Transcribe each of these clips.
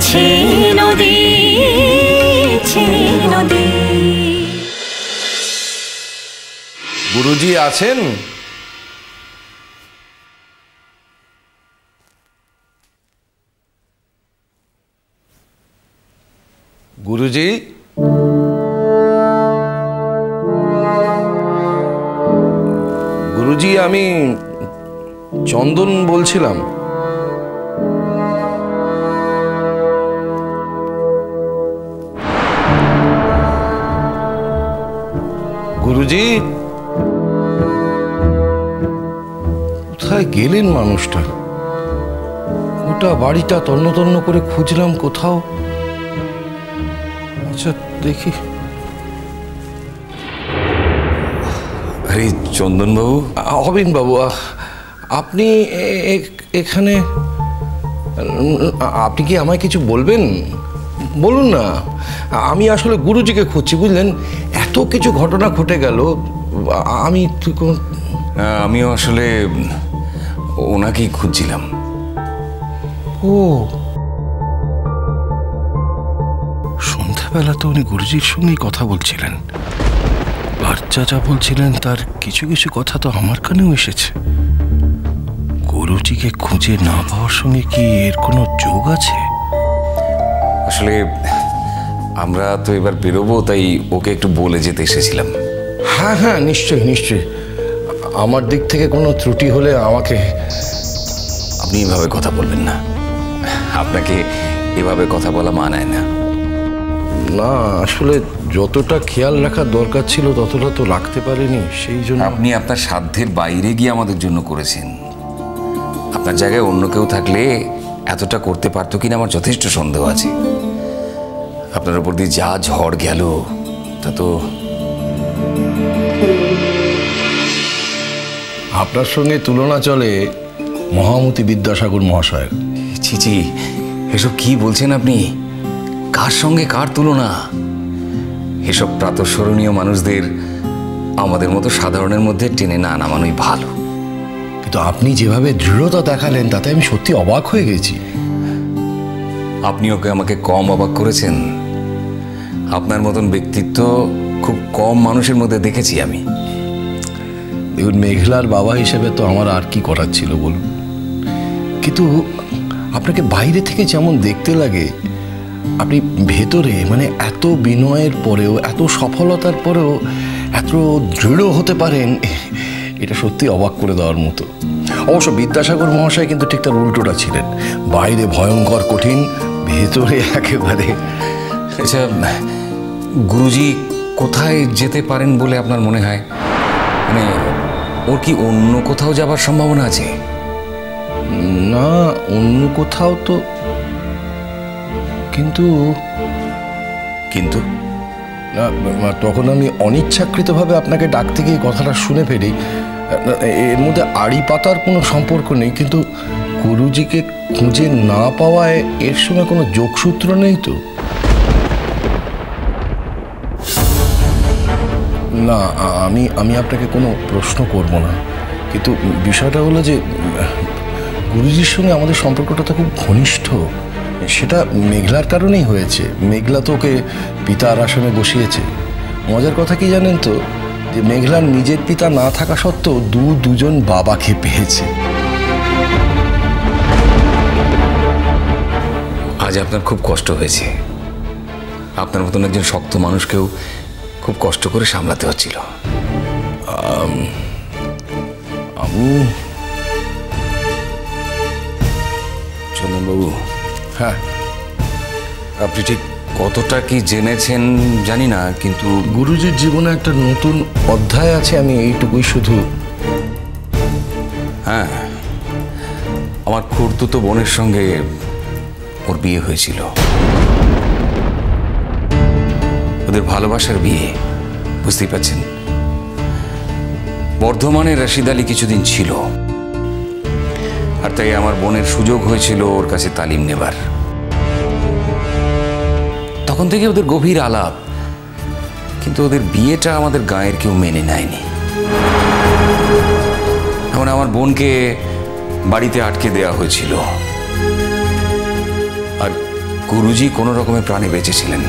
ছে নদী, ছে নদী। গুরুজি আছেন? গুরুজি, গুরুজি আমি চন্দন বলছিলাম। গুরুজি, কোথায় গেলেন মানুষটা? গোটা বাড়িটা তন্ন তন্ন করে খুঁজলাম, কোথাও। আচ্ছা দেখি। আরে চন্দন বাবু। অবিন বাবু, আপনি এখানে? আপনি কি আমায় কিছু বলবেন? বলুন না। আমি আসলে গুরুজিকে খুঁজছি, বুঝলেন। এত কিছু ঘটনা ঘটে গেল, আমিও আসলে ওনাকেই খুঁজছিলাম। ও, সন্ধ্যাবেলা তো উনি গুরুজির সঙ্গেই কথা বলছিলেন, আর যা বলছিলেন তার কিছু কিছু কথা তো আমার কানেও এসেছে। গুরুজিকে খুঁজে না পাওয়ার সঙ্গে কি এর কোনো যোগ আছে? আসলে আমরা তো এবার বেরোবো, তাই ওকে একটু বলে যেতে এসেছিলাম। হ্যাঁ হ্যাঁ, নিশ্চয়ই নিশ্চয়ই। আমার দিক থেকে কোনো ত্রুটি হলে আমাকে। আপনি এভাবে কথা বলবেন না, আপনাকে এভাবে কথা বলা মানায় না। না, আসলে যতটা খেয়াল রাখার দরকার ছিল ততটা তো রাখতে পারিনি, সেই জন্য। আপনি আপনার সাধ্যের বাইরে গিয়ে আমাদের জন্য করেছেন। আপনার জায়গায় অন্য কেউ থাকলে এতটা করতে পারতো কিনা আমার যথেষ্ট সন্দেহ আছে। আপনার উপর দিয়ে যা ঝড় গেল তা তো। আপনার সঙ্গে তুলনা চলে মহামতি বিদ্যাসাগর মহাশয়ের। ছি, এসব কি বলছেন আপনি? কার সঙ্গে কার তুলনা? এসব প্রাতঃস্মরণীয় মানুষদের আমাদের মতো সাধারণের মধ্যে টেনে না নামানোই ভালো। কিন্তু আপনি যেভাবে দৃঢ়তা দেখালেন তাতে আমি সত্যি অবাক হয়ে গেছি। আপনি ওকে আমাকে কম অবাক করেছেন? আপনার মতন ব্যক্তিত্ব খুব কম মানুষের মধ্যে দেখেছি আমি। দেখুন, মেঘলার বাবা হিসেবে তো আমার আর কি করার ছিল বলুন। কিন্তু আপনাকে বাইরে থেকে যেমন দেখতে লাগে, আপনি ভেতরে মানে এত বিনয়ের পরেও, এত সফলতার পরেও এত দৃঢ় হতে পারেন, এটা সত্যি অবাক করে দেওয়ার মতো। অবশ্য বিদ্যাসাগর মহাশয় কিন্তু ঠিক তার উল্টোটা ছিলেন। বাইরে ভয়ঙ্কর কঠিন, ভেতরে একেবারে। আচ্ছা, গুরুজি কোথায় যেতে পারেন বলে আপনার মনে হয়? মানে ওর কি অন্য কোথাও যাবার সম্ভাবনা আছে? না, অন্য কোথাও তো। কিন্তু না, তখন আমি অনিচ্ছাকৃতভাবে আপনাকে ডাকতে গিয়ে কথাটা শুনে ফেলি। এর মধ্যে আড়ি পাতার কোনো সম্পর্ক নেই, কিন্তু গুরুজিকে খুঁজে না পাওয়ায় এর সঙ্গে কোনো যোগসূত্র নেই তো? না, আমি আপনাকে কোনো প্রশ্ন করব না, কিন্তু বিষয়টা হলো যে গুরুজির সঙ্গে আমাদের সম্পর্কটা তো খুব ঘনিষ্ঠ। সেটা মেঘলার কারণেই হয়েছে। মেঘলা তো ওকে পিতার আসনে বসিয়েছে। মজার কথা কি জানেন তো, যে মেঘলার নিজের পিতা না থাকা সত্ত্বেও দুজন বাবাকে পেয়েছে। আজ আপনার খুব কষ্ট হয়েছে। আপনার মতন একজন শক্ত মানুষকেও খুব কষ্ট করে সামলাতে হচ্ছিল। আমি চন্দনবাবু, হ্যাঁ, আপনি ঠিক কতটা কি জেনেছেন জানি না, কিন্তু গুরুজির জীবনে একটা নতুন অধ্যায় আছে, আমি এইটুকুই শুধু। হ্যাঁ, আমার খুড়তুতো বোনের সঙ্গে ওর বিয়ে হয়েছিল। ওদের ভালোবাসার বিয়ে, বুঝতেই পারছেন। বর্ধমানে রশিদ আলী কিছুদিন ছিল, আর তাই আমার বোনের সুযোগ হয়েছিল ওর কাছে তালিম নেবার। তখন থেকে ওদের গভীর আলাপ, কিন্তু ওদের বিয়েটা আমাদের গাঁয়ের কেউ মেনে নেয়নি। এখন আমার বোনকে বাড়িতে আটকে দেওয়া হয়েছিল, আর গুরুজি কোনো রকমে প্রাণে বেঁচেছিলেন।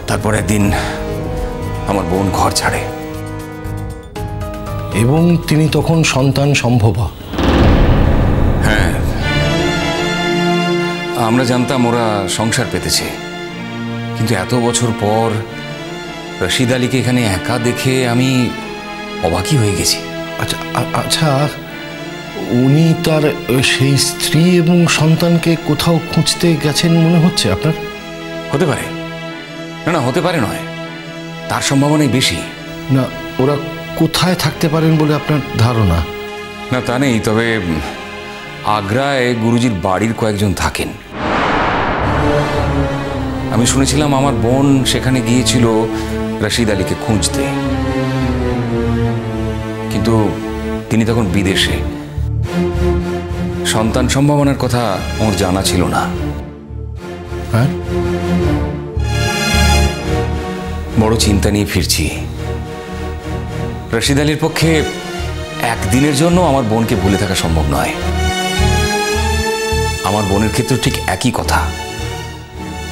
তারপর একদিন আমার বোন ঘর ছাড়ে এবং তিনি তখন সন্তান সম্ভবা। হ্যাঁ, আমরা জানতাম ওরা সংসার পেতেছে, কিন্তু এত বছর পর রশিদ আলীকে এখানে একা দেখে আমি অবাকই হয়ে গেছি। আচ্ছা আচ্ছা, উনি তার সেই স্ত্রী এবং সন্তানকে কোথাও খুঁজতে গেছেন মনে হচ্ছে আপনার? হতে পারে, না না হতে পারে নয়, তার সম্ভাবনাই বেশি। না, ওরা কোথায় থাকতে পারেন বলে আপনার ধারণা? না তা নেই, তবে আগ্রায় গুরুজির বাড়ির কয়েকজন থাকেন। আমি শুনেছিলাম আমার বোন সেখানে গিয়েছিল রশিদ আলীকে খুঁজতে, কিন্তু তিনি তখন বিদেশে। সন্তান সম্ভাবনার কথা ওর জানা ছিল না। হ্যাঁ, বড় চিন্তা নিয়ে ফিরছি। রশিদ আলীর পক্ষে একদিনের জন্য আমার বোনকে ভুলে থাকা সম্ভব নয়। আমার বোনের ক্ষেত্রে ঠিক একই কথা।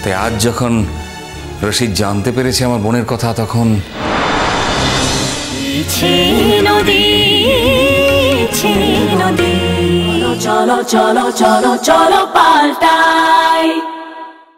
তাই আজ যখন রশিদ জানতে পেরেছে আমার বোনের কথা, তখন নদী নদী চলো চলো চলো চলো পাল্টা